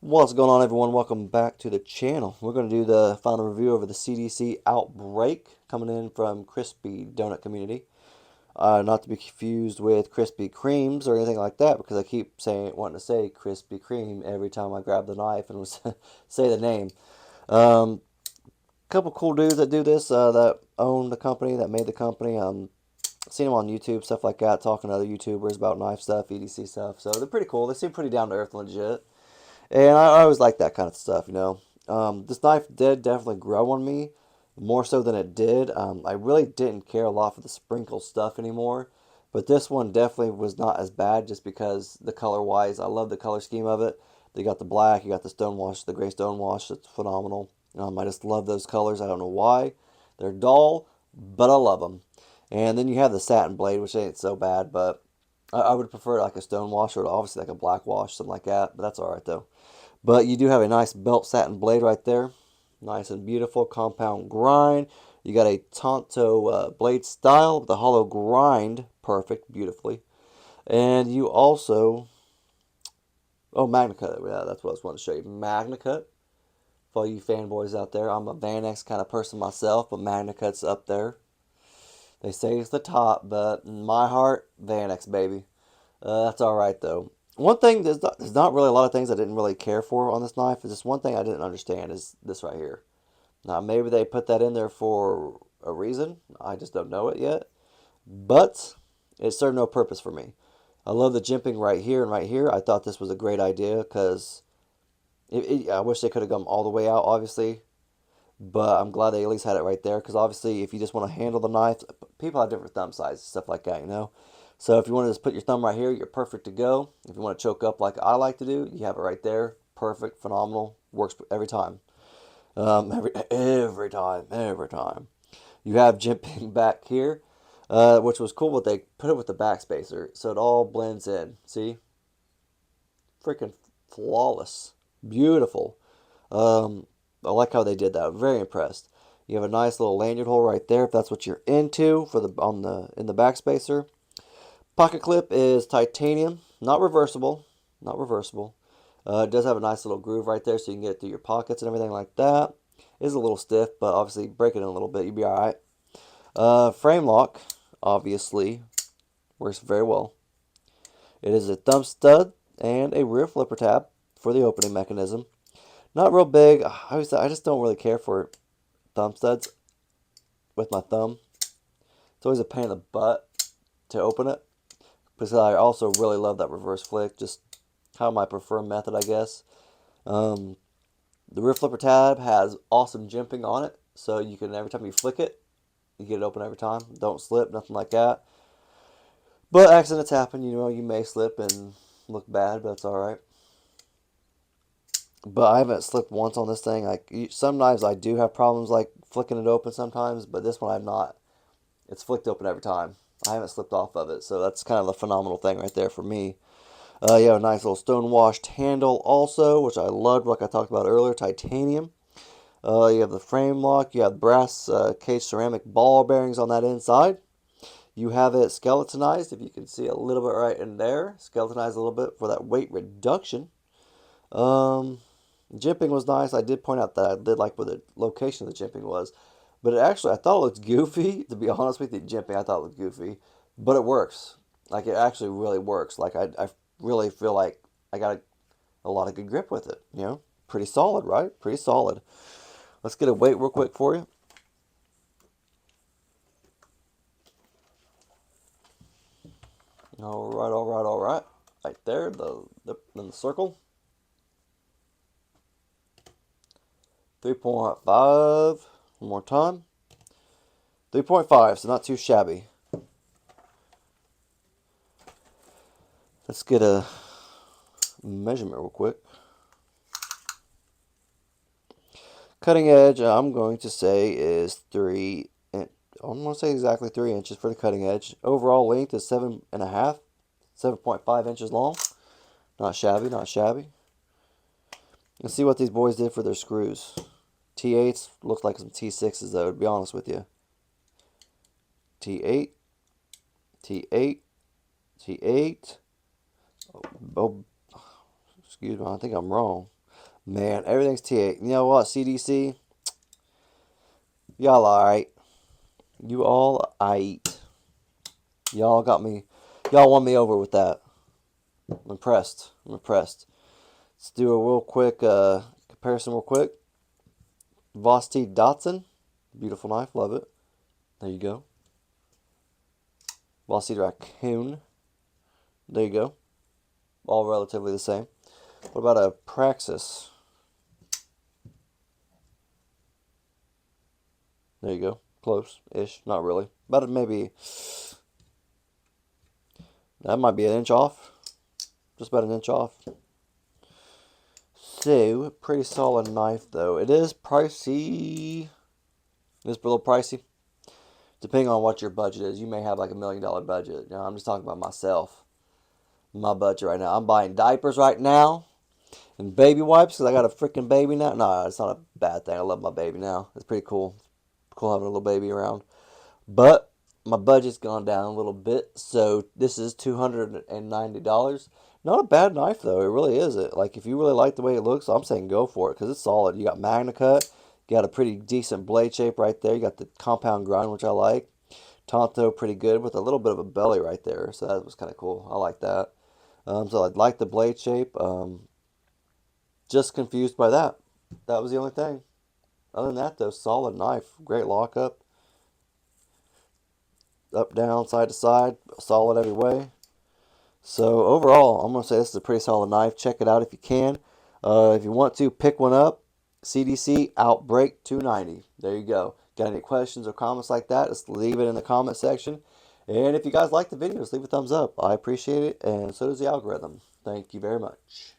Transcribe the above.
What's going on, everyone? Welcome back to the channel. We're going to do the final review over the CDC Outbreak coming in from Crispy Donut Community. Not to be confused with Krispy Kremes or anything like that, because I keep wanting to say Krispy Kreme every time I grab the knife and say the name. Um, Couple cool dudes that do this, that own the company, that made the company. Seen them on YouTube, stuff like that, talking to other YouTubers about knife stuff, EDC stuff. So they're pretty cool. They seem pretty down to earth, legit. And I always like that kind of stuff. This knife did definitely grow on me, more so than it did. I really didn't care a lot for the sprinkle stuff anymore, but this one definitely was not as bad just because the color-wise, I love the color scheme of it. You got the black, you got the stonewash, the gray stonewash. It's phenomenal. I just love those colors. I don't know why. They're dull, but I love them. And then you have the satin blade, which ain't so bad, but I would prefer like a stone wash or obviously like a black wash, something like that. But that's all right though. But you do have a nice belt satin blade right there. Nice and beautiful compound grind. You got a Tonto blade style with a hollow grind. Perfect, beautifully. And you also, oh, Magna Cut. Yeah, that's what I was wanting to show you. Magna Cut. For all you fanboys out there, I'm a Van X kind of person myself, but Magna Cut's up there. They say it's the top, but in my heart, Van X, baby. That's all right though. One thing, there's not really a lot of things I didn't really care for on this knife. It's just one thing I didn't understand is this right here. Now maybe they put that in there for a reason. I just don't know it yet. But it served no purpose for me. I love the jimping right here and right here. I thought this was a great idea because I wish they could have gone all the way out, obviously. But I'm glad they at least had it right there because obviously if you just want to handle the knife, people have different thumb sizes, stuff like that. So if you want to just put your thumb right here, you're perfect to go. If you want to choke up like I like to do, you have it right there. Perfect, phenomenal, works every time. Every time. You have jimping back here, which was cool, but they put it with the backspacer, so it all blends in. See? Freaking flawless. Beautiful. I like how they did that. I'm very impressed. You have a nice little lanyard hole right there if that's what you're into for in the backspacer. Pocket clip is titanium, not reversible, not reversible. It does have a nice little groove right there so you can get it through your pockets and everything like that. It is a little stiff, but obviously break it in a little bit, you'll be alright. Frame lock, obviously, works very well. It is a thumb stud and a rear flipper tab for the opening mechanism. Not real big. I just don't really care for thumb studs with my thumb. It's always a pain in the butt to open it. Because I also really love that reverse flick. Just kind of my preferred method, I guess. Um, the rear flipper tab has awesome jimping on it. So you can, every time you flick it, you get it open every time. Don't slip, nothing like that. But accidents happen, you may slip and look bad, but it's alright. But I haven't slipped once on this thing. Like some knives I do have problems like flicking it open sometimes, but this one I'm not. It's flicked open every time. I haven't slipped off of it, so that's kind of a phenomenal thing right there for me. You have a nice little stone washed handle also, which I loved, like I talked about earlier, titanium. You have the frame lock. You have brass case ceramic ball bearings on that inside. You have it skeletonized, if you can see a little bit right in there. Skeletonized a little bit for that weight reduction. Um, Jimping was nice. I did point out that I did like where the location of the jimping was. But I thought it looked goofy. To be honest with you, jimping I thought looked goofy. But it works. Like, it actually really works. Like, I really feel like I got a lot of good grip with it. Pretty solid, right? Pretty solid. Let's get a weight real quick for you. All right, all right, all right. Right there, in the circle. 3.5. One more time. 3.5, so not too shabby. Let's get a measurement real quick. Cutting edge, I'm going to say is 3. I'm going to say exactly 3 inches for the cutting edge. Overall length is 7.5, 7.5 inches long. Not shabby, not shabby. Let's see what these boys did for their screws. T8s look like some T6s though, to be honest with you. T8, T8, T8. Oh, excuse me, I think I'm wrong. Man, everything's T8. You know what, CDC? Y'all alright. You all aight. Y'all got me. Y'all won me over with that. I'm impressed. I'm impressed. Let's do a real quick comparison real quick. Vosti Dotson. Beautiful knife. Love it. There you go. Vosti Raccoon. There you go. All relatively the same. What about a Praxis? There you go. Close-ish. Not really. But maybe... That might be an inch off. Just about an inch off. So, pretty solid knife though. It is pricey. It's a little pricey. Depending on what your budget is. You may have like $1 million budget. You know, I'm just talking about myself. My budget right now. I'm buying diapers right now. And baby wipes because I got a freaking baby now. No, it's not a bad thing. I love my baby now. It's pretty cool. Cool having a little baby around. But my budget's gone down a little bit. So this is $290. Not a bad knife though. It really isn't. Like if you really like the way it looks, I'm saying go for it because it's solid. You got Magna Cut. You got a pretty decent blade shape right there. You got the compound grind, which I like. Tonto pretty good with a little bit of a belly right there. So that was kind of cool. I like that. So I like the blade shape. Just confused by that. That was the only thing. Other than that, though, solid knife. Great lockup. Up, down, side to side. Solid every way. So overall, I'm going to say this is a pretty solid knife. Check it out if you can. If you want to, pick one up. CDC Outbreak 290. There you go. Got any questions or comments like that? Just leave it in the comment section. And if you guys like the video, just leave a thumbs up. I appreciate it, and so does the algorithm. Thank you very much.